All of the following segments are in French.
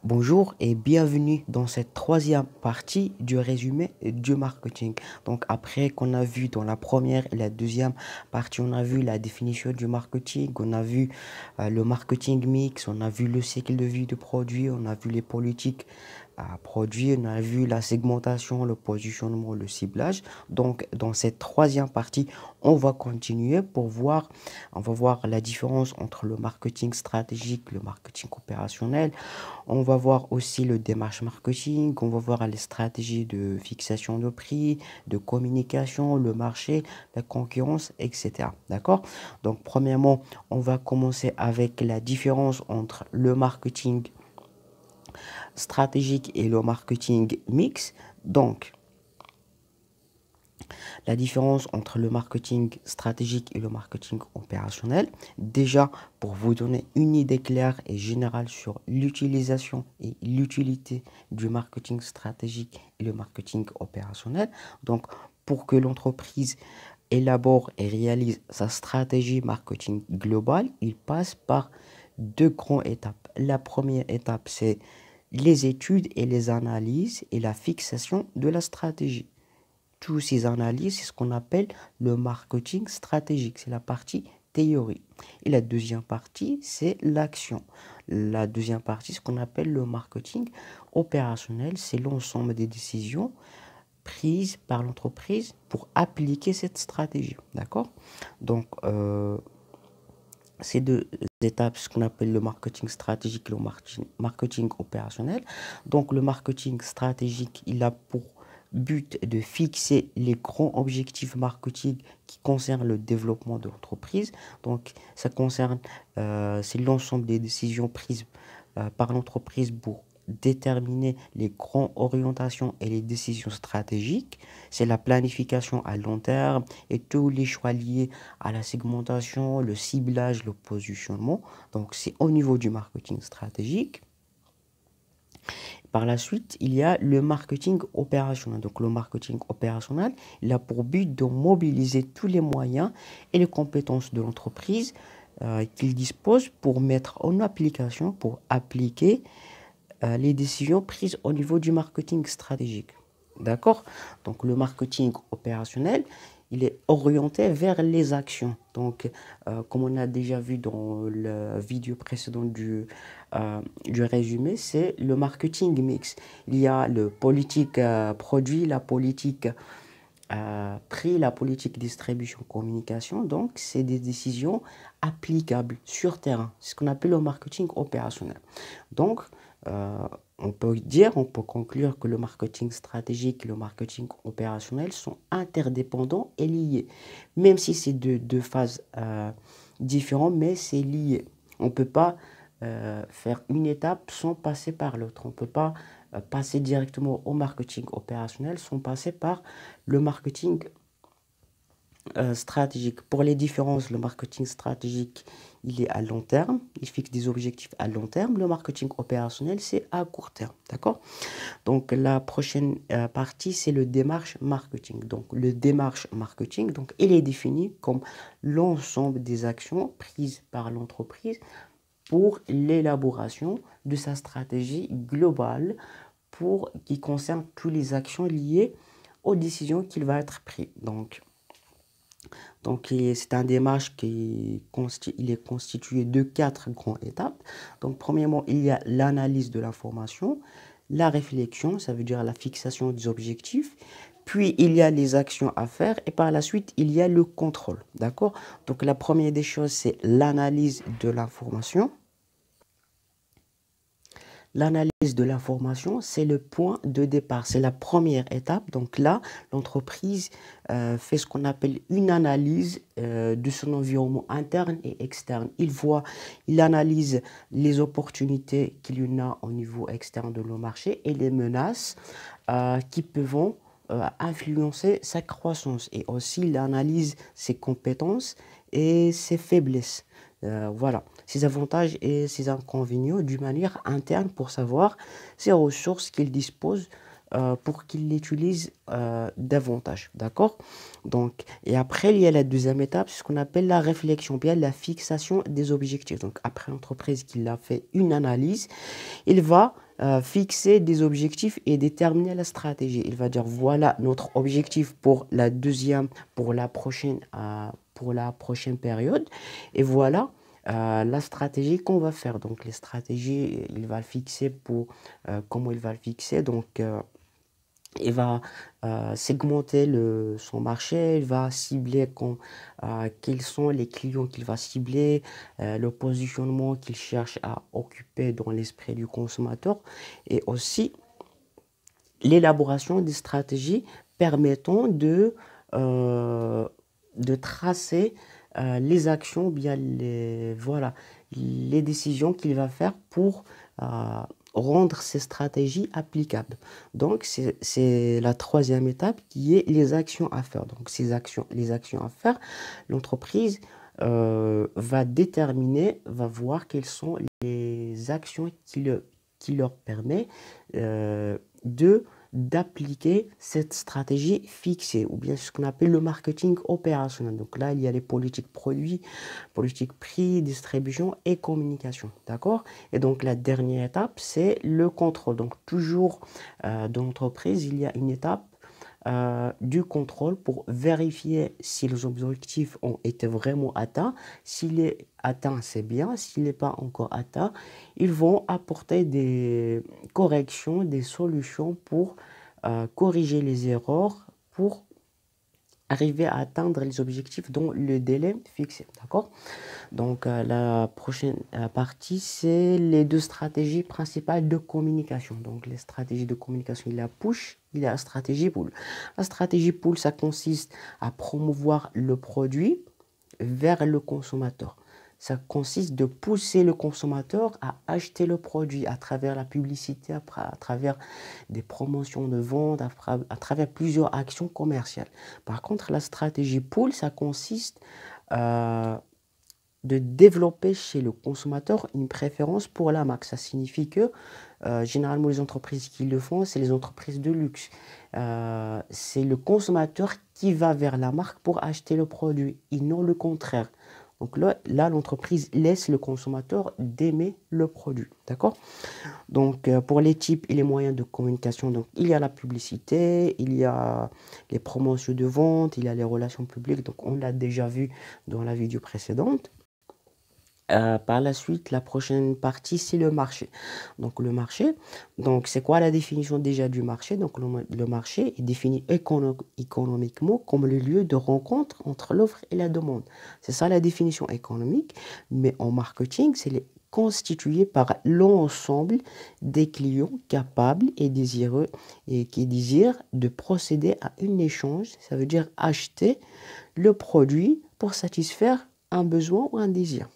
Bonjour et bienvenue dans cette troisième partie du résumé du marketing. Donc après qu'on a vu dans la première et la deuxième partie, on a vu la définition du marketing, on a vu le marketing mix, on a vu le cycle de vie du produit, on a vu les politiques à produits, on a vu la segmentation, le positionnement, le ciblage. Donc dans cette troisième partie, on va continuer on va voir la différence entre le marketing stratégique, le marketing opérationnel. On va voir aussi le démarche marketing, on va voir les stratégies de fixation de prix, de communication, le marché, la concurrence, etc. D'accord? Donc, premièrement, on va commencer avec la différence entre le marketing stratégique et le marketing mix. Donc, la différence entre le marketing stratégique et le marketing opérationnel. Déjà, pour vous donner une idée claire et générale sur l'utilisation et l'utilité du marketing stratégique et le marketing opérationnel. Donc, pour que l'entreprise élabore et réalise sa stratégie marketing globale, il passe par deux grandes étapes. La première étape, c'est les études et les analyses et la fixation de la stratégie. Tous ces analyses, c'est ce qu'on appelle le marketing stratégique. C'est la partie théorie. Et la deuxième partie, c'est l'action. La deuxième partie, ce qu'on appelle le marketing opérationnel, c'est l'ensemble des décisions prises par l'entreprise pour appliquer cette stratégie. D'accord? Donc, ces deux étapes, ce qu'on appelle le marketing stratégique et le marketing opérationnel. Donc, le marketing stratégique, il a pour but de fixer les grands objectifs marketing qui concernent le développement de l'entreprise. Donc, ça concerne, c'est l'ensemble des décisions prises par l'entreprise pour déterminer les grandes orientations et les décisions stratégiques. C'est la planification à long terme et tous les choix liés à la segmentation, le ciblage, le positionnement. Donc, c'est au niveau du marketing stratégique. Par la suite, il y a le marketing opérationnel. Donc, le marketing opérationnel, il a pour but de mobiliser tous les moyens et les compétences de l'entreprise qu'il dispose pour mettre en application, pour appliquer les décisions prises au niveau du marketing stratégique. D'accord? Donc, le marketing opérationnel, il est orienté vers les actions. Donc, comme on a déjà vu dans la vidéo précédente du résumé, c'est le marketing mix. Il y a le politique produit, la politique prix, la politique distribution, communication. Donc, c'est des décisions applicables sur terrain. C'est ce qu'on appelle le marketing opérationnel. Donc, on peut dire, on peut conclure que le marketing stratégique et le marketing opérationnel sont interdépendants et liés. Même si c'est deux phases différentes, mais c'est lié. On ne peut pas faire une étape sans passer par l'autre. On ne peut pas passer directement au marketing opérationnel sans passer par le marketing stratégique. Pour les différences, le marketing stratégique, il est à long terme, il fixe des objectifs à long terme. Le marketing opérationnel, c'est à court terme. D'accord? Donc, la prochaine partie, c'est le démarche marketing. Donc, le démarche marketing, donc, il est défini comme l'ensemble des actions prises par l'entreprise pour l'élaboration de sa stratégie globale qui concerne toutes les actions liées aux décisions qu'il va être prises. Donc, c'est un démarche il est constitué de 4 grandes étapes. Donc, premièrement, il y a l'analyse de l'information, la réflexion, ça veut dire la fixation des objectifs. Puis, il y a les actions à faire et par la suite, il y a le contrôle. D'accord? Donc, la première des choses, c'est l'analyse de l'information. L'analyse de l'information, c'est le point de départ, c'est la première étape. Donc là, l'entreprise fait ce qu'on appelle une analyse de son environnement interne et externe. Il analyse les opportunités qu'il y a au niveau externe de nos marchés et les menaces qui peuvent influencer sa croissance. Et aussi, il analyse ses compétences et ses faiblesses. Voilà, ses avantages et ses inconvénients d'une manière interne pour savoir ses ressources qu'il dispose pour qu'il l'utilise davantage. D'accord? Donc, et après, il y a la deuxième étape, ce qu'on appelle la réflexion, bien la fixation des objectifs. Donc, après l'entreprise qui a fait une analyse, il va fixer des objectifs et déterminer la stratégie. Il va dire voilà notre objectif pour la prochaine période et voilà la stratégie qu'on va faire. Donc les stratégies, il va le fixer comment il va le fixer. Donc il va segmenter son marché, il va cibler quels sont les clients qu'il va cibler, le positionnement qu'il cherche à occuper dans l'esprit du consommateur et aussi l'élaboration des stratégies permettant de tracer les actions, bien les décisions qu'il va faire pour rendre ces stratégies applicables. Donc, c'est la troisième étape qui est les actions à faire. Donc, les actions à faire, l'entreprise va voir quelles sont les actions qui leur permettent de d'appliquer cette stratégie fixée, ou bien ce qu'on appelle le marketing opérationnel. Donc là, il y a les politiques produits, politique prix, distribution et communication. D'accord? Et donc la dernière étape, c'est le contrôle. Donc toujours dans l'entreprise, il y a une étape du contrôle pour vérifier si les objectifs ont été vraiment atteints. S'il est atteint, c'est bien. S'il n'est pas encore atteint, ils vont apporter des corrections, des solutions pour corriger les erreurs, pour arriver à atteindre les objectifs dans le délai fixé. D'accord? Donc, la prochaine partie, c'est les deux stratégies principales de communication. Donc, les stratégies de communication, il y a push, il y a la stratégie pull. La stratégie pull, ça consiste à promouvoir le produit vers le consommateur. Ça consiste de pousser le consommateur à acheter le produit à travers la publicité, à travers des promotions de vente, à travers plusieurs actions commerciales. Par contre, la stratégie pull, ça consiste de développer chez le consommateur une préférence pour la marque. Ça signifie que généralement les entreprises qui le font, c'est les entreprises de luxe. C'est le consommateur qui va vers la marque pour acheter le produit et non le contraire. Donc là l'entreprise laisse le consommateur d'aimer le produit. D'accord? Donc pour les types et les moyens de communication, donc, il y a la publicité, il y a les promotions de vente, il y a les relations publiques. Donc on l'a déjà vu dans la vidéo précédente. Par la suite, la prochaine partie, c'est le marché. Donc, le marché, donc c'est quoi la définition déjà du marché? Donc, le marché est défini économiquement comme le lieu de rencontre entre l'offre et la demande. C'est ça la définition économique. Mais en marketing, c'est constitué par l'ensemble des clients capables et désireux et qui désirent de procéder à un échange. Ça veut dire acheter le produit pour satisfaire un besoin ou un désir.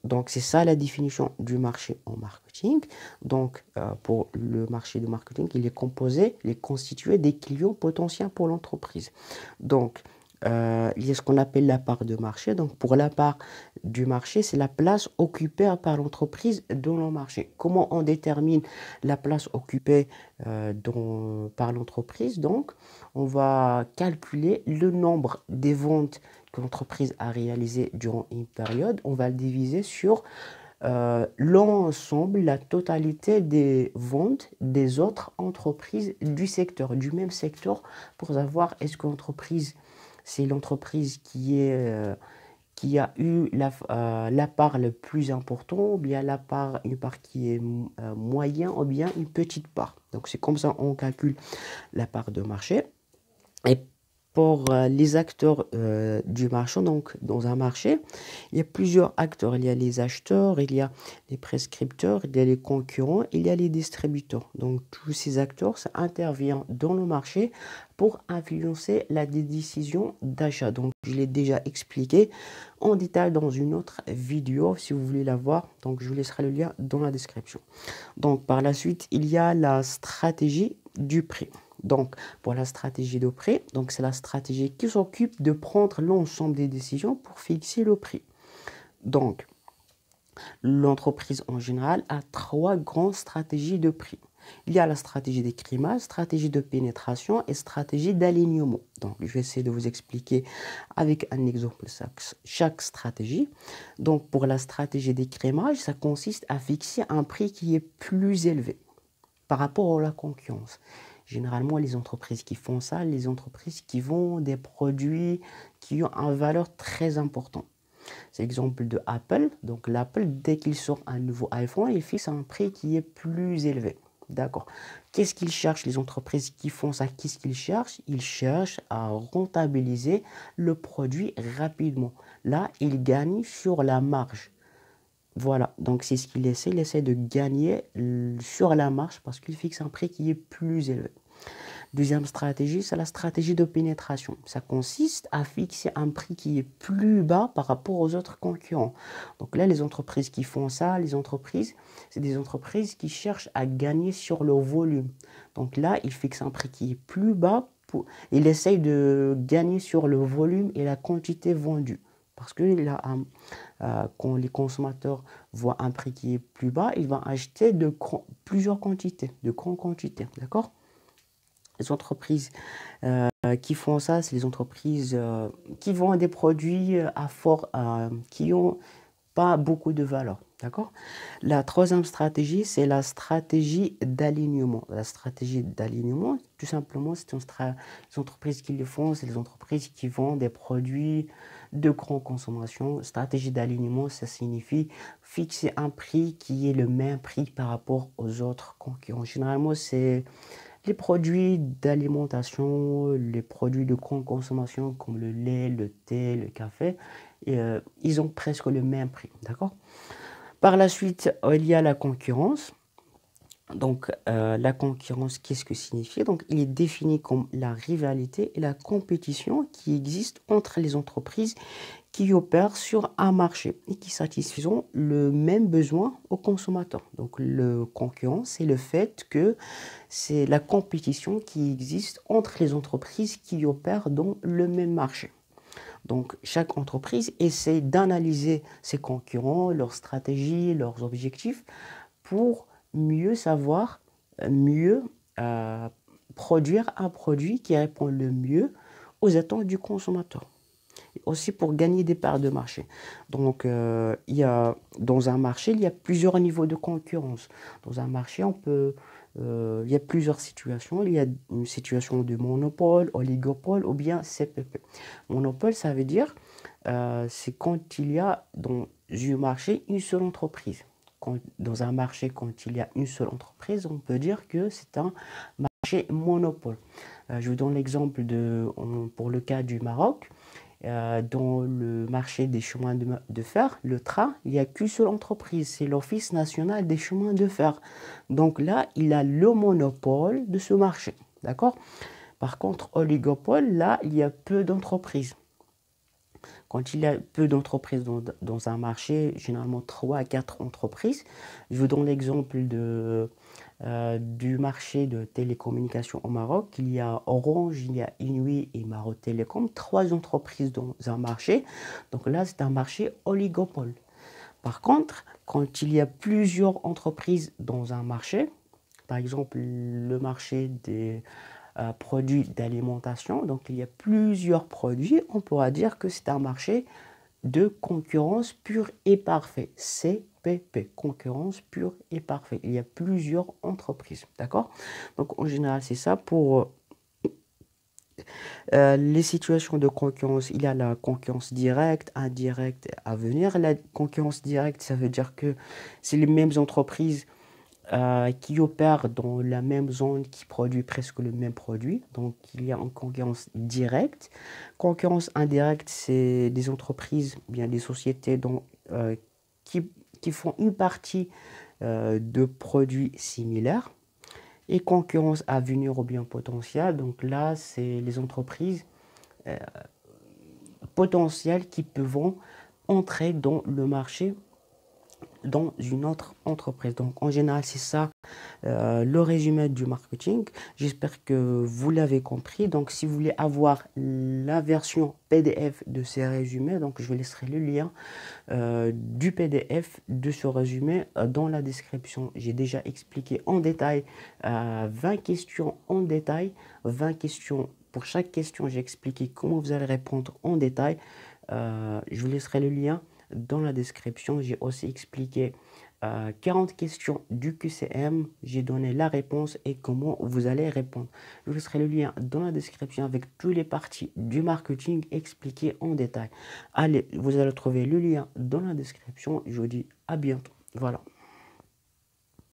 Donc, c'est ça la définition du marché en marketing. Donc, pour le marché de marketing, il est constitué des clients potentiels pour l'entreprise. Donc, il y a ce qu'on appelle la part de marché. Donc, pour la part du marché, c'est la place occupée par l'entreprise dans le marché. Comment on détermine la place occupée par l'entreprise? Donc, on va calculer le nombre des ventes que l'entreprise a réalisé durant une période, on va le diviser sur l'ensemble, la totalité des ventes des autres entreprises du même secteur, pour savoir est-ce que l'entreprise, c'est l'entreprise qui a eu la part le plus important, ou bien une part qui est moyenne, ou bien une petite part. Donc c'est comme ça on calcule la part de marché. Et pour les acteurs du marché, donc dans un marché, il y a plusieurs acteurs. Il y a les acheteurs, il y a les prescripteurs, il y a les concurrents, il y a les distributeurs. Donc tous ces acteurs, ça intervient dans le marché pour influencer la décision d'achat. Donc je l'ai déjà expliqué en détail dans une autre vidéo si vous voulez la voir. Donc je vous laisserai le lien dans la description. Donc par la suite, il y a la stratégie du prix. Donc, pour la stratégie de prix, donc c'est la stratégie qui s'occupe de prendre l'ensemble des décisions pour fixer le prix. Donc, l'entreprise en général a 3 grandes stratégies de prix. Il y a la stratégie d'écrémage, stratégie de pénétration et stratégie d'alignement. Donc, je vais essayer de vous expliquer avec un exemple chaque stratégie. Donc, pour la stratégie d'écrémage, ça consiste à fixer un prix qui est plus élevé par rapport à la concurrence. Généralement, les entreprises qui font ça, les entreprises qui vendent des produits qui ont une valeur très importante. C'est l'exemple de Apple. Donc, l'Apple, dès qu'il sort un nouveau iPhone, il fixe un prix qui est plus élevé. D'accord. Qu'est-ce qu'ils cherchent, les entreprises qui font ça? Qu'est-ce qu'ils cherchent? Ils cherchent à rentabiliser le produit rapidement. Là, ils gagnent sur la marge. Voilà, donc c'est ce qu'il essaie. Il essaie de gagner sur la marge parce qu'il fixe un prix qui est plus élevé. Deuxième stratégie, c'est la stratégie de pénétration. Ça consiste à fixer un prix qui est plus bas par rapport aux autres concurrents. Donc là, les entreprises qui font ça, c'est des entreprises qui cherchent à gagner sur leur volume. Donc là, ils fixent un prix qui est plus bas. Il essaye de gagner sur le volume et la quantité vendue. Parce que quand les consommateurs voient un prix qui est plus bas, ils vont acheter plusieurs quantités, de grandes quantités. D'accord? Les entreprises qui font ça, c'est les entreprises qui vendent des produits qui n'ont pas beaucoup de valeur. D'accord? La troisième stratégie, c'est la stratégie d'alignement. La stratégie d'alignement, tout simplement, c'est les entreprises qui le font, c'est les entreprises qui vendent des produits de grande consommation. Stratégie d'alignement, ça signifie fixer un prix qui est le même prix par rapport aux autres concurrents. Généralement, c'est les produits d'alimentation, les produits de grande consommation comme le lait, le thé, le café, ils ont presque le même prix. D'accord? Par la suite, il y a la concurrence. Donc, la concurrence, qu'est-ce que signifie? Donc, il est défini comme la rivalité et la compétition qui existent entre les entreprises qui opèrent sur un marché et qui satisfont le même besoin aux consommateurs. Donc, le concurrence, c'est le fait que c'est la compétition qui existe entre les entreprises qui opèrent dans le même marché. Donc, chaque entreprise essaie d'analyser ses concurrents, leurs stratégies, leurs objectifs pour mieux savoir, mieux produire un produit qui répond le mieux aux attentes du consommateur. Et aussi pour gagner des parts de marché. Donc, dans un marché, il y a plusieurs niveaux de concurrence. Dans un marché, il y a plusieurs situations. Il y a une situation de monopole, oligopole ou bien CPP. Monopole, ça veut dire c'est quand il y a dans un marché une seule entreprise. Dans un marché, quand il y a une seule entreprise, on peut dire que c'est un marché monopole. Je vous donne l'exemple pour le cas du Maroc. Dans le marché des chemins de fer, le train, il n'y a qu'une seule entreprise, c'est l'Office national des chemins de fer. Donc là, il a le monopole de ce marché. D'accord? Par contre, oligopole, là, il y a peu d'entreprises. Quand il y a peu d'entreprises dans un marché, généralement 3 à 4 entreprises, je vous donne l'exemple du marché de télécommunications au Maroc. Il y a Orange, il y a Inouï et Maro Télécom, 3 entreprises dans un marché. Donc là, c'est un marché oligopole. Par contre, quand il y a plusieurs entreprises dans un marché, par exemple le marché des produits d'alimentation, donc il y a plusieurs produits, on pourra dire que c'est un marché de concurrence pure et parfaite, CPP, concurrence pure et parfaite. Il y a plusieurs entreprises, d'accord? Donc en général, c'est ça pour les situations de concurrence. Il y a la concurrence directe, indirecte, à venir. La concurrence directe, ça veut dire que c'est les mêmes entreprises qui opèrent dans la même zone, qui produit presque le même produit. Donc, il y a une concurrence directe. Concurrence indirecte, c'est des entreprises, bien des sociétés qui font une partie de produits similaires. Et concurrence à venir ou bien potentielle. Donc là, c'est les entreprises potentielles qui peuvent entrer dans le marché dans une autre entreprise. Donc, en général, c'est ça le résumé du marketing. J'espère que vous l'avez compris. Donc, si vous voulez avoir la version PDF de ces résumés, donc je vous laisserai le lien du PDF de ce résumé dans la description. J'ai déjà expliqué en détail 20 questions en détail, 20 questions. Pour chaque question, j'ai expliqué comment vous allez répondre en détail. Je vous laisserai le lien dans la description. J'ai aussi expliqué 40 questions du QCM. J'ai donné la réponse et comment vous allez répondre. Je vous laisserai le lien dans la description avec toutes les parties du marketing expliquées en détail. Allez, vous allez trouver le lien dans la description. Je vous dis à bientôt. Voilà.